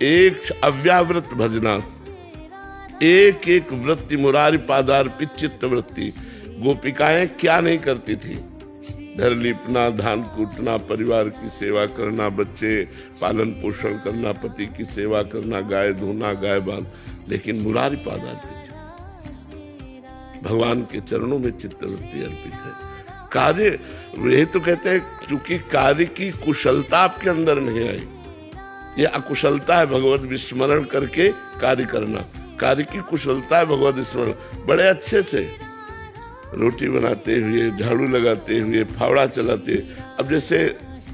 एक अव्यावृत भजना, एक एक वृत्ति मुरारी पादार्पित चित्त वृत्ति। गोपिकाएं क्या नहीं करती थी? घर लिपना, धान कूटना, परिवार की सेवा करना, बच्चे पालन पोषण करना, पति की सेवा करना, गाय धोना, गाय बांध, लेकिन मुरारी पादार्पित, भगवान के चरणों में चित्तवृत्ति अर्पित है। कार्य, ये तो कहते हैं चूंकि कार्य की कुशलता आपके अंदर नहीं आई, ये अकुशलता है भगवत विस्मरण करके कार्य करना, कार्य की कुशलता है भगवत विस्मरण। बड़े अच्छे से रोटी बनाते हुए, झाड़ू लगाते हुए, फावड़ा चलाते हुए। अब जैसे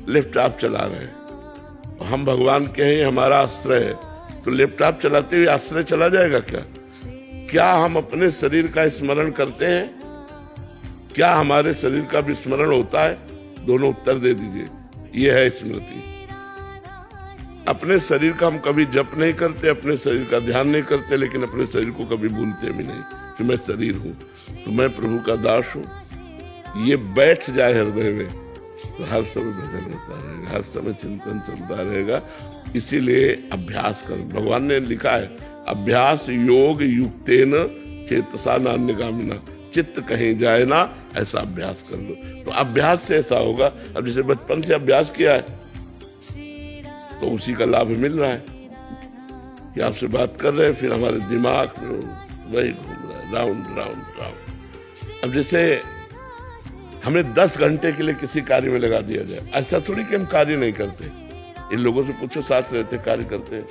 लैपटॉप चला रहे हैं, हम भगवान के हैं, हमारा आश्रय है, तो लैपटॉप चलाते हुए आश्रय चला जाएगा क्या? क्या हम अपने शरीर का स्मरण करते हैं? क्या हमारे शरीर का भी स्मरण होता है? दोनों उत्तर दे दीजिए। यह है स्मृति। अपने शरीर का हम कभी जप नहीं करते, अपने शरीर का ध्यान नहीं करते, लेकिन अपने शरीर को कभी भूलते भी नहीं कि मैं शरीर हूं, तो मैं प्रभु का दास हूं। ये बैठ जाए हृदय में तो हर समय भजन होता रहेगा, हर समय चिंतन चलता रहेगा। इसीलिए अभ्यास कर, भगवान ने लिखा है अभ्यास योग युक्तेन चेतसा नान्यगामिना, चित्त कहीं जाए ना, ऐसा अभ्यास कर लो। तो अभ्यास से ऐसा होगा। अब जैसे बचपन से अभ्यास किया है तो उसी का लाभ मिल रहा है कि आपसे बात कर रहे हैं, फिर हमारे दिमाग में वही घूम रहा है, राउंड राउंड राउंड। अब जैसे हमें 10 घंटे के लिए किसी कार्य में लगा दिया जाए, ऐसा थोड़ी कि हम कार्य नहीं करते। इन लोगों से पूछो, साथ रहते कार्य करते हैं,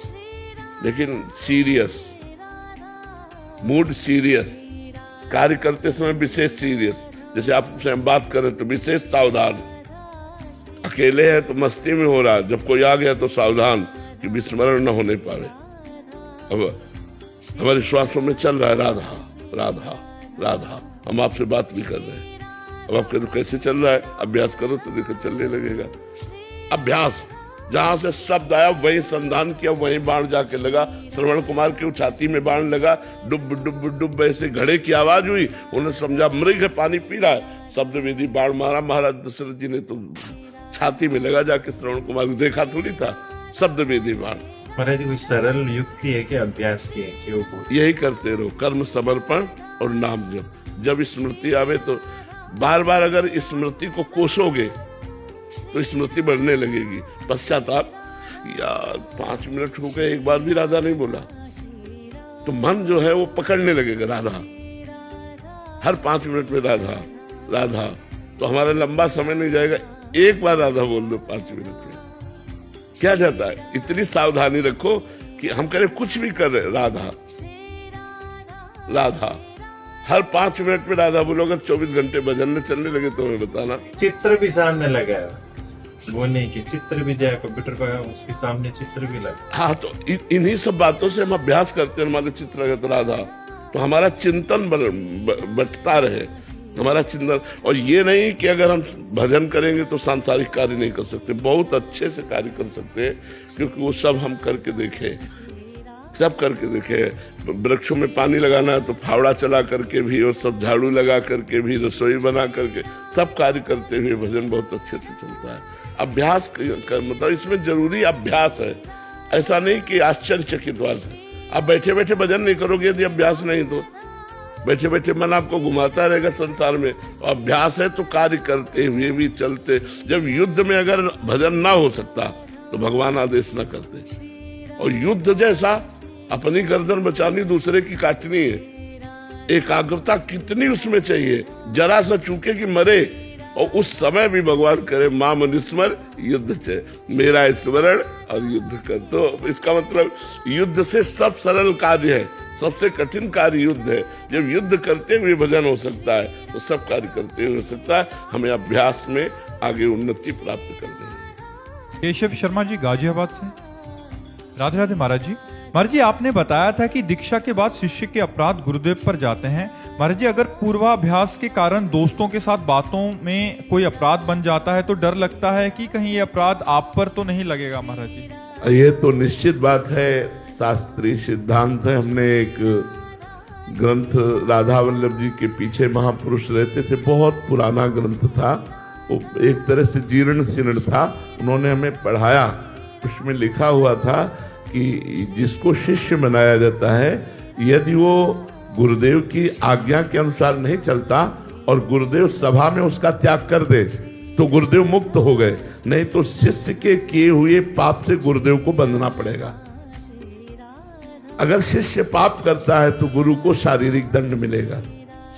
लेकिन सीरियस, मूड सीरियस, कार्य करते समय विशेष सीरियस। जैसे आपसे हम बात करें तो विशेष सावधान, अकेले हैं तो मस्ती में हो रहा, जब कोई आ गया तो सावधान कि विस्मरण न होने पावे। अब हमारे श्वासों में चल रहा है राधा राधा राधा, हम आपसे बात भी कर रहे हैं। अब आप कहते कैसे चल रहा है? अभ्यास करो तो देखो चलने लगेगा। अभ्यास, जहां से शब्द आया वहीं संधान किया, वहीं बाण जाके लगा। श्रवण कुमार की छाती में बाण लगा, डुब डुब डुब ऐसे घड़े की आवाज हुई, उन्होंने समझा मृग है, पानी पी रहा है। शब्द विधि बाण मारा, महाराज दशरथ जी ने तो छाती में लगा जाके, श्रवण कुमार को देखा थोड़ी था। शब्द विधि बाण। महाराज कोई सरल युक्ति है कि अभ्यास की कि वो यही करते रहो, कर्म समर्पण और नाम जप। जब स्मृति आवे तो बार बार अगर स्मृति को कोसोगे तो स्मृति बढ़ने लगेगी। पश्चाताप, यार 5 मिनट हो गए, एक बार भी राधा नहीं बोला, तो मन जो है वो पकड़ने लगेगा राधा, हर 5 मिनट में राधा राधा, तो हमारा लंबा समय नहीं जाएगा। एक बार राधा बोल दो 5 मिनट में, क्या जाता है? इतनी सावधानी रखो कि हम करें कुछ भी कर रहे, राधा राधा, हर 5 मिनट में राधा बोलोगे। 24 घंटे भजन में चलने लगे तो हमें बताना। चित्र भी सामने लगा है, वो नहीं कि चित्र भी जाए कंप्यूटर पर, उसके सामने चित्र भी लगा। हाँ, तो इन्हीं सब बातों से हम अभ्यास करते हैं। हमारे चित्र लगे तो राधा, तो हमारा चिंतन बटता रहे, हमारा चिंतन। और ये नहीं कि अगर हम भजन करेंगे तो सांसारिक कार्य नहीं कर सकते, बहुत अच्छे से कार्य कर सकते हैं, क्योंकि वो सब हम करके देखे, सब करके देखे। वृक्षों में पानी लगाना है तो फावड़ा चला करके भी, और सब झाड़ू लगा करके भी, रसोई बना करके, सब कार्य करते हुए भजन बहुत अच्छे से चलता है। अभ्यास कर, मतलब इसमें जरूरी अभ्यास है। ऐसा नहीं कि आश्चर्यचकित बात है, आप बैठे बैठे भजन नहीं करोगे यदि अभ्यास नहीं, तो बैठे बैठे मन आपको घुमाता रहेगा संसार में। अभ्यास है तो कार्य करते हुए भी चलते। जब युद्ध में अगर भजन ना हो सकता तो भगवान आदेश ना करते। और युद्ध जैसा अपनी गर्दन बचानी, दूसरे की काटनी है। एकाग्रता कितनी उसमें चाहिए, जरा सा चूके कि मरे। और उस समय भी भगवान करे माम निस्मर युद्ध चे, मेरा स्मरण और युद्ध कर। तो इसका मतलब युद्ध से सब सरल कार्य है, सबसे कठिन कार्य युद्ध है। जब युद्ध करते हुए भजन हो सकता है तो सब कार्य करते हुए हो सकता है। हमें अभ्यास में आगे उन्नति प्राप्त करनी है। केशव शर्मा जी गाजियाबाद से। राधे राधे महाराज जी। महाराज जी, आपने बताया था कि दीक्षा के बाद शिष्य के अपराध गुरुदेव पर जाते हैं। महाराज जी, अगर पूर्वाभ्यास के कारण दोस्तों के साथ बातों में कोई अपराध बन जाता है तो डर लगता है कि कहीं ये अपराध आप पर तो नहीं लगेगा महाराज जी? ये तो निश्चित बात है, शास्त्रीय सिद्धांत है। हमने एक ग्रंथ राधा वल्लभ जी के पीछे महापुरुष रहते थे, बहुत पुराना ग्रंथ था, वो एक तरह से जीर्ण शीर्ण था, उन्होंने हमें पढ़ाया। उसमें लिखा हुआ था कि जिसको शिष्य बनाया जाता है, यदि वो गुरुदेव की आज्ञा के अनुसार नहीं चलता और गुरुदेव सभा में उसका त्याग कर दे तो गुरुदेव मुक्त हो गए, नहीं तो शिष्य के किए हुए पाप से गुरुदेव को बंधना पड़ेगा। अगर शिष्य पाप करता है तो गुरु को शारीरिक दंड मिलेगा,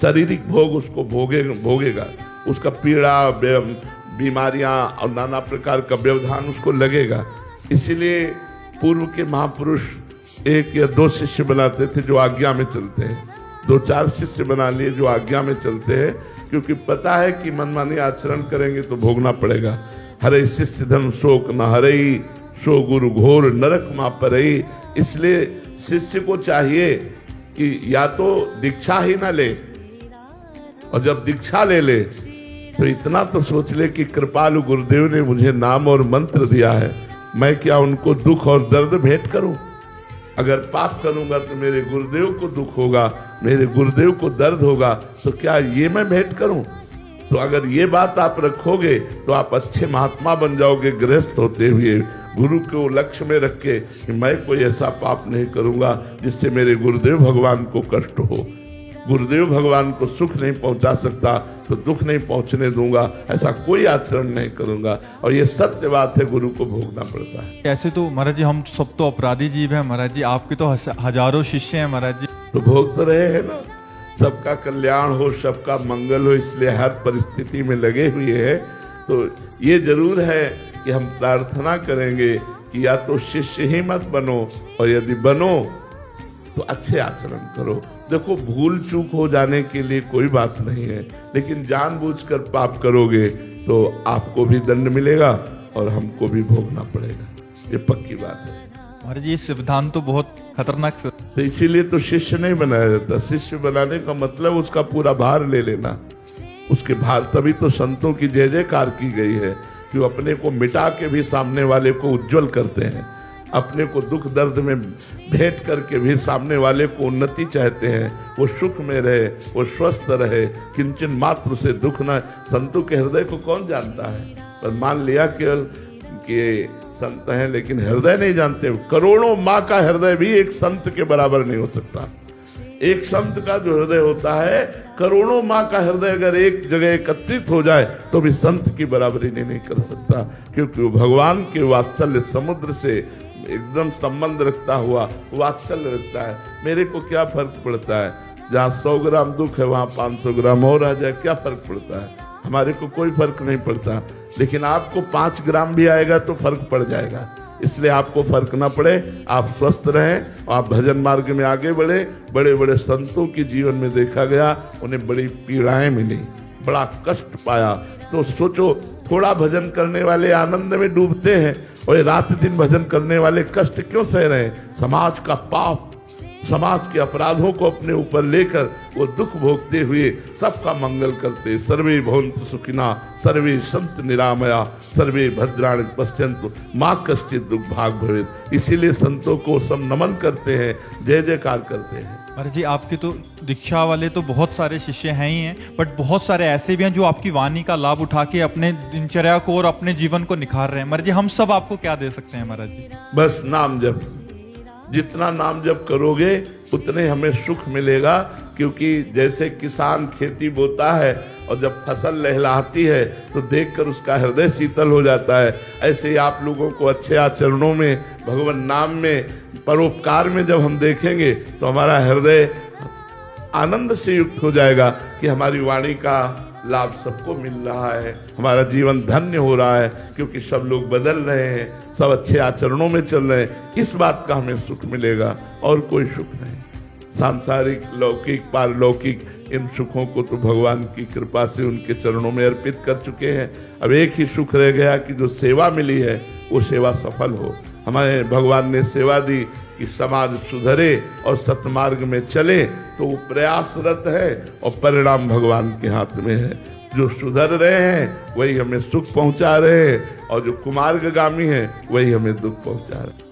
शारीरिक भोग उसको भोगेगा, उसका पीड़ा, बीमारियां और नाना प्रकार का व्यवधान उसको लगेगा। इसलिए पूर्व के महापुरुष 1 या 2 शिष्य बनाते थे जो आज्ञा में चलते हैं, 2-4 शिष्य बना लिए जो आज्ञा में चलते हैं, क्योंकि पता है कि मनमानी आचरण करेंगे तो भोगना पड़ेगा। हरे शिष्य धन शोक न हरई, सो गुरु घोर नरक मा परई। इसलिए शिष्य को चाहिए कि या तो दीक्षा ही ना ले, और जब दीक्षा ले ले तो इतना तो सोच ले कि कृपालु गुरुदेव ने मुझे नाम और मंत्र दिया है, मैं क्या उनको दुख और दर्द भेंट करूं? अगर पाप करूंगा तो मेरे गुरुदेव को दुख होगा, मेरे गुरुदेव को दर्द होगा, तो क्या ये मैं भेंट करूं? तो अगर ये बात आप रखोगे तो आप अच्छे महात्मा बन जाओगे, गृहस्थ होते हुए गुरु को लक्ष्य में रख के कि मैं कोई ऐसा पाप नहीं करूंगा जिससे मेरे गुरुदेव भगवान को कष्ट हो। गुरुदेव भगवान को सुख नहीं पहुंचा सकता तो दुख नहीं पहुंचने दूंगा, ऐसा कोई आचरण नहीं करूंगा। और ये सत्य बात है, गुरु को भोगना पड़ता है। ऐसे तो महाराज जी हम सब तो अपराधी जीव हैं महाराज जी, आपके तो हजारों शिष्य हैं महाराज जी। तो भोग तो रहे हैं ना, सबका कल्याण हो, सबका मंगल हो, इसलिए हर परिस्थिति में लगे हुए हैं। तो ये जरूर है कि हम प्रार्थना करेंगे कि या तो शिष्य ही मत बनो, और यदि बनो तो अच्छे आचरण करो। देखो, भूल चूक हो जाने के लिए कोई बात नहीं है, लेकिन जानबूझकर पाप करोगे तो आपको भी दंड मिलेगा और हमको भी भोगना पड़ेगा, ये पक्की बात है। महाराज जी ये संविधान तो बहुत खतरनाक तो इसीलिए तो शिष्य नहीं बनाया जाता। शिष्य बनाने का मतलब उसका पूरा भार ले लेना, उसके भार, तभी तो संतों की जय जयकार की गई है कि वो अपने को मिटा के भी सामने वाले को उज्जवल करते हैं, अपने को दुख दर्द में भेंट करके भी सामने वाले को उन्नति चाहते हैं, वो सुख में रहे, वो स्वस्थ रहे, किंचन मात्र से दुख न। संतों के हृदय को कौन जानता है? पर मान लिया केवल कि संत हैं लेकिन हृदय नहीं जानते। करोड़ों माँ का हृदय भी एक संत के बराबर नहीं हो सकता। एक संत का जो हृदय होता है, करोड़ों माँ का हृदय अगर एक जगह एकत्रित हो जाए तो भी संत की बराबरी नहीं कर सकता, क्योंकि वो भगवान के वात्सल्य समुद्र से एकदम संबंध रखता हुआ वात्सल्य रखता है। मेरे को क्या फर्क पड़ता है, जहाँ 100 ग्राम दुख है वहाँ 500 ग्राम और आ जाए, क्या फर्क पड़ता है? हमारे को कोई फर्क नहीं पड़ता, लेकिन आपको 5 ग्राम भी आएगा तो फर्क पड़ जाएगा। इसलिए आपको फर्क ना पड़े, आप स्वस्थ रहें, आप भजन मार्ग में आगे बढ़े। बड़े बड़े संतों के जीवन में देखा गया, उन्हें बड़ी पीड़ाएं मिली, बड़ा कष्ट पाया। तो सोचो, थोड़ा भजन करने वाले आनंद में डूबते हैं और रात दिन भजन करने वाले कष्ट क्यों सह रहे हैं? समाज का पाप, समाज के अपराधों को अपने ऊपर लेकर वो दुख भोगते हुए सबका मंगल करते। सर्वे भवन्तु सुखिना, सर्वे सन्तु निरामया, सर्वे भद्राणि पश्यन्तु मा कश्चित् दुर्भाग् भवेत्। इसीलिए संतों को सब नमन करते हैं, जय जयकार करते हैं। महाराज जी आपके तो दीक्षा वाले तो बहुत सारे शिष्य हैं ही हैं, बट बहुत सारे ऐसे भी हैं जो आपकी वाणी का लाभ उठा के अपने दिनचर्या को और अपने जीवन को निखार रहे हैं। महाराज जी हम सब आपको क्या दे सकते हैं? महाराज जी बस नाम जप, जितना नाम जप करोगे उतने हमें सुख मिलेगा। क्योंकि जैसे किसान खेती बोता है और जब फसल लहलहाती है तो देखकर उसका हृदय शीतल हो जाता है, ऐसे ही आप लोगों को अच्छे आचरणों में, भगवान नाम में, परोपकार में जब हम देखेंगे तो हमारा हृदय आनंद से युक्त हो जाएगा कि हमारी वाणी का लाभ सबको मिल रहा है, हमारा जीवन धन्य हो रहा है, क्योंकि सब लोग बदल रहे हैं, सब अच्छे आचरणों में चल रहे हैं। इस बात का हमें सुख मिलेगा, और कोई सुख नहीं। सांसारिक, लौकिक, पारलौकिक, इन सुखों को तो भगवान की कृपा से उनके चरणों में अर्पित कर चुके हैं। अब एक ही सुख रह गया कि जो सेवा मिली है वो सेवा सफल हो। हमारे भगवान ने सेवा दी कि समाज सुधरे और सतमार्ग में चले, तो वो प्रयासरत है और परिणाम भगवान के हाथ में है। जो सुधर रहे हैं वही हमें सुख पहुंचा रहे हैं, और जो कुमार्गगामी है वही हमें दुख पहुंचा रहे हैं।